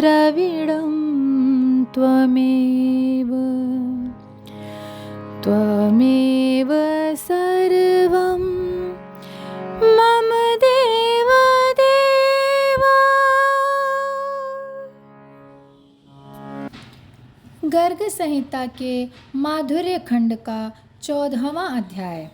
द्रविडं त्वमेव त्वमेव सर्वं मम देव देवा। गर्ग संहिता के माधुर्य खंड का 14वां अध्याय।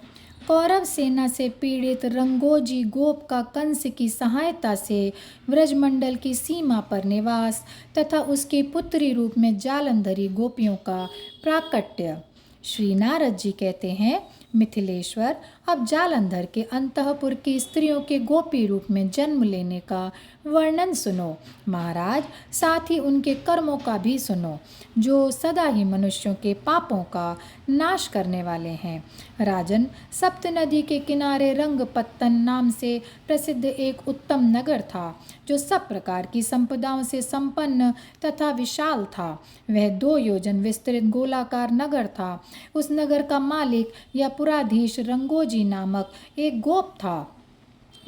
कौरव सेना से पीड़ित रंगोजी गोप का कंस की सहायता से ब्रजमंडल की सीमा पर निवास तथा उसकी पुत्री रूप में जालंधरी गोपियों का प्राकट्य। श्री नारद जी कहते हैं, मिथिलेश्वर, अब जालंधर के अंतःपुर की स्त्रियों के गोपी रूप में जन्म लेने का वर्णन सुनो। महाराज, साथ ही उनके कर्मों का भी सुनो, जो सदा ही मनुष्यों के पापों का नाश करने वाले हैं। राजन, सप्त नदी के किनारे रंगपत्तन नाम से प्रसिद्ध एक उत्तम नगर था, जो सब प्रकार की संपदाओं से संपन्न तथा विशाल था। वह 2 योजन विस्तृत गोलाकार नगर था। उस नगर का मालिक या पुराधीश रंगोजी नामक एक गोप था,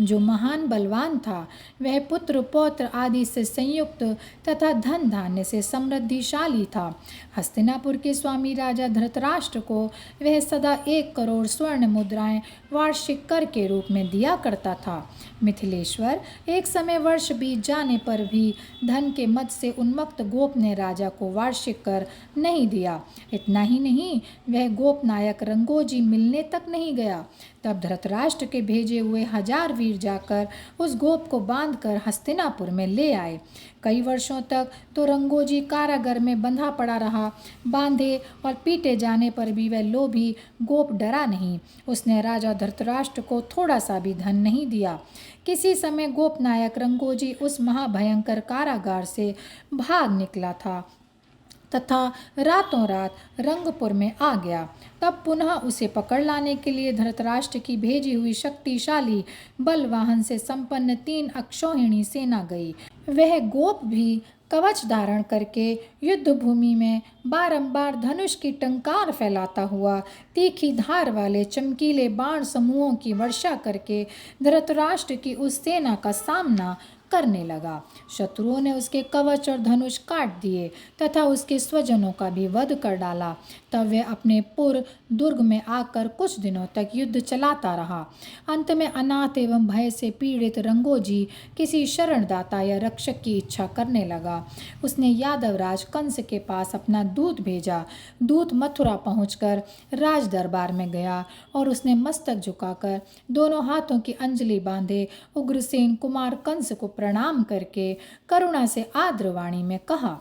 जो महान बलवान था। वह पुत्र पौत्र आदि से संयुक्त तथा धन धान्य से समृद्धिशाली था। हस्तिनापुर के स्वामी राजा धृतराष्ट्र को वह सदा 1 करोड़ स्वर्ण मुद्राएं वार्षिक कर के रूप में दिया करता था। मिथिलेश्वर, एक समय वर्ष बीत जाने पर भी धन के मद से उन्मत्त गोप ने राजा को वार्षिक कर नहीं दिया। इतना ही नहीं, वह गोप नायक रंगोजी मिलने तक नहीं गया। तब धृतराष्ट्र के भेजे हुए 1000 वीर जाकर उस गोप को बांधकर हस्तिनापुर में ले आए। कई वर्षों तक तो रंगोजी कारागार में बंधा पड़ा रहा। बांधे और पीटे जाने पर भी वह लोभी गोप डरा नहीं। उसने राजा धृतराष्ट्र को थोड़ा सा भी धन नहीं दिया। किसी समय गोप नायक रंगोजी उस महाभयंकर कारागार से भाग निकला था तथा रातों रात रंगपुर में आ गया। तब पुनः उसे पकड़ लाने के लिए धृतराष्ट्र की भेजी हुई शक्तिशाली बलवाहन से संपन्न 3 अक्षौहिणी सेना गई। वह गोप भी कवच धारण करके युद्ध भूमि में बारंबार धनुष की टंकार फैलाता हुआ तीखी धार वाले चमकीले बाण समूहों की वर्षा करके धृतराष्ट्र की उस सेना का सामना करने लगा। शत्रुओं ने उसके कवच और धनुष काट दिए तथा उसके स्वजनों का भी वध कर डाला। तब वह अपने पुर दुर्ग में आकर कुछ दिनों तक युद्ध चलाता रहा। अंत में अनाथ एवं भय से पीड़ित रंगोजी किसी शरणदाता या रक्षक की इच्छा करने लगा। उसने यादवराज कंस के पास अपना दूत भेजा। दूत मथुरा पहुंचकर राज दरबार में गया और उसने मस्तक झुकाकर दोनों हाथों की अंजलि बांधे उग्रसेन कुमार कंस को प्रणाम करके करुणा से आर्द्रवाणी में कहा,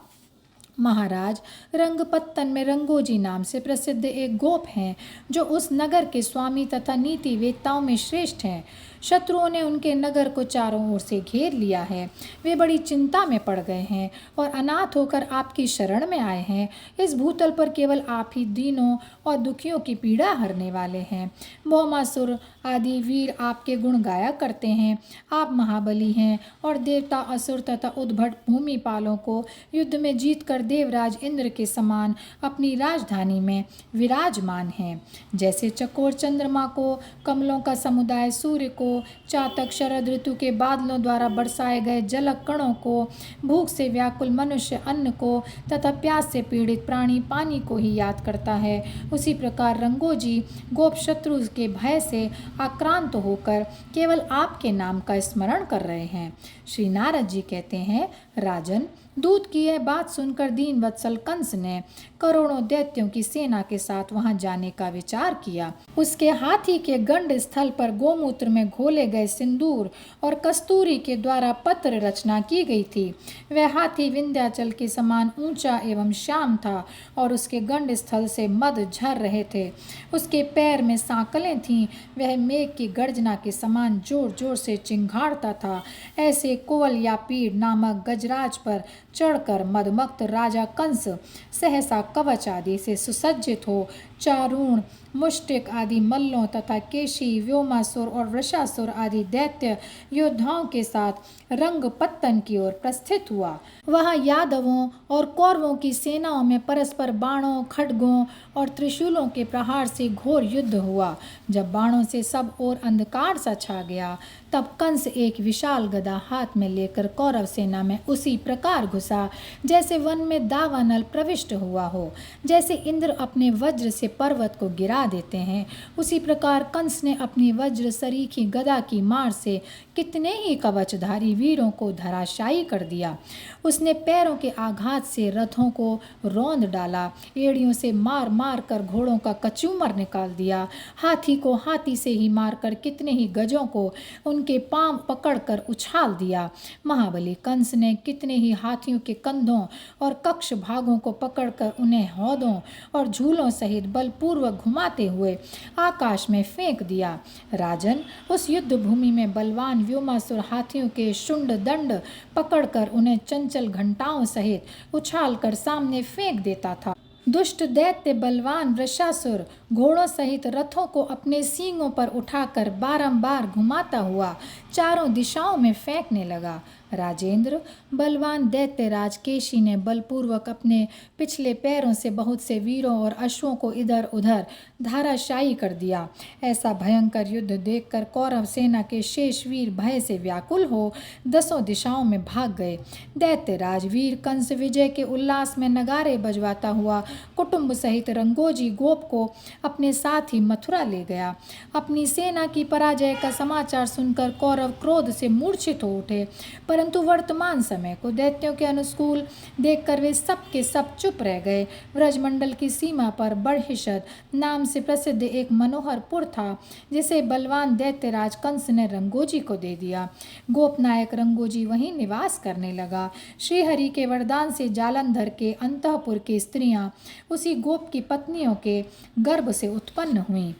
महाराज, रंगपत्तन में रंगोजी नाम से प्रसिद्ध एक गोप हैं, जो उस नगर के स्वामी तथा नीति वेत्ताओं में श्रेष्ठ हैं। शत्रुओं ने उनके नगर को चारों ओर से घेर लिया है। वे बड़ी चिंता में पड़ गए हैं और अनाथ होकर आपकी शरण में आए हैं। इस भूतल पर केवल आप ही दीनों और दुखियों की पीड़ा हरने वाले हैं। भौमासुर आदि वीर आपके गुण गाया करते हैं। आप महाबली हैं और देवता, असुर तथा उद्भट भूमिपालों को युद्ध में जीत कर देवराज इंद्र के समान अपनी राजधानी में विराजमान हैं। जैसे चकोर चंद्रमा को, कमलों का समुदाय सूर्य को, चातक शरद ऋतु के बादलों द्वारा बरसाए गए जलक कणों को, भूख से व्याकुल मनुष्य अन्न को तथा प्यास से पीड़ित प्राणी पानी को ही याद करता है, उसी प्रकार रंगोजी गोप शत्रु के भय से आक्रांत होकर केवल आपके नाम का स्मरण कर रहे हैं। श्री नारद जी कहते हैं, राजन, दूत की यह बात सुनकर दीनवत्सल कंस ने करोड़ों दैत्यों की सेना के साथ वहां जाने का विचार किया। उसके हाथी के गंड स्थल पर गोमूत्र में घोले गए सिंदूर और कस्तूरी के द्वारा पत्र रचना की गई थी। वह हाथी विंध्याचल के समान ऊंचा एवं श्याम था और उसके गंड स्थल से मद झर रहे थे। उसके पैर में सांकलें थीं। वह मेघ की गर्जना के समान जोर जोर से चिंघाड़ता था। ऐसे कोवल या पीड़ नामक गजराज पर चढ़कर मदमक्त राजा कंस सहसा कवच आदि से सुसज्जित हो चारूण, मुष्टिक आदि मल्लों तथा केशी, व्योमासुर और वृषासुर आदि दैत्य योद्धाओं के साथ रंगपत्तन की ओर प्रस्थित हुआ। वह यादवों और कौरवों की सेनाओं में परस्पर बाणों, खड्गों और त्रिशूलों के प्रहार से घोर युद्ध हुआ। जब बाणों से सब ओर अंधकार सा छा गया, तब कंस एक विशाल गदा हाथ में लेकर कौरव सेना में उसी प्रकार घुसा जैसे वन में दावानल प्रविष्ट हुआ हो। जैसे इंद्र अपने वज्र से पर्वत को गिरा देते हैं, उसी प्रकार कंस ने अपनी वज्र सरीखी गदा की मार से कितने ही कवचधारी वीरों को धराशायी कर दिया। उसने पैरों के आघात से रथों को रौंद डाला, एड़ियों से मार मार कर घोड़ों का कचूमर निकाल दिया, हाथी को हाथी से ही मारकर कितने ही गजों को उनके पांव पकड़कर उछाल दिया। महाबली कंस ने कितने ही हाथियों के कंधों और कक्ष भागों को पकड़कर उन्हें हौदों और झूलों सहित बलपूर्वक घुमाते हुए आकाश में फेंक दिया। राजन, उस युद्ध भूमि में बलवान व्योमासुर हाथियों के शुंड दंड पकड़कर उन्हें चंचल घंटाओं सहित उछालकर सामने फेंक देता था। दुष्ट दैत्य बलवान वृषासुर घोड़ों सहित रथों को अपने सींगों पर उठाकर बारंबार घुमाता हुआ चारों दिशाओं में फेंकने लगा। राजेंद्र, बलवान दैत्यराज केशी ने बलपूर्वक अपने पिछले पैरों से बहुत से वीरों और अश्वों को इधर उधर धाराशायी कर दिया। ऐसा भयंकर युद्ध देखकर कौरव सेना के शेष वीर भय से व्याकुल हो दसों दिशाओं में भाग गए। दैत्यराज वीर कंस विजय के उल्लास में नगारे बजवाता हुआ कुटुंब सहित रंगोजी गोप को अपने साथ ही मथुरा ले गया। अपनी सेना की पराजय का समाचार सुनकर कौरव क्रोध से मूर्छित हो उठे, परंतु वर्तमान समय को दैत्यों के अनुकूल देखकर वे सब के सब चुप रह गए। व्रजमंडल की सीमा पर बड़हिषद नाम से प्रसिद्ध एक मनोहर पुर था, जिसे बलवान दैत्यराज कंस ने रंगोजी को दे दिया। गोपनायक रंगोजी वहीं निवास करने लगा। श्रीहरि के वरदान से जालंधर के अंतःपुर की स्त्रियां उसी गोप की पत्नियों के गर्भ से उत्पन्न हुईं।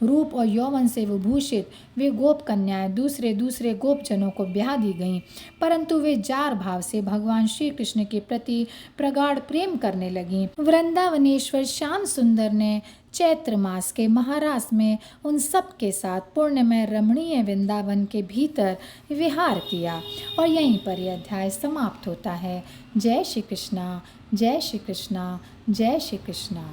रूप और यौवन से विभूषित वे गोप कन्याएं दूसरे दूसरे गोपजनों को ब्याह दी गईं, परंतु वे जार भाव से भगवान श्री कृष्ण के प्रति प्रगाढ़ प्रेम करने लगीं। वृंदावनेश्वर श्याम सुंदर ने चैत्र मास के महारास में उन सब के साथ पुण्यमय रमणीय वृंदावन के भीतर विहार किया। और यहीं पर यह अध्याय समाप्त होता है। जय श्री कृष्णा, जय श्री कृष्णा, जय श्री कृष्णा।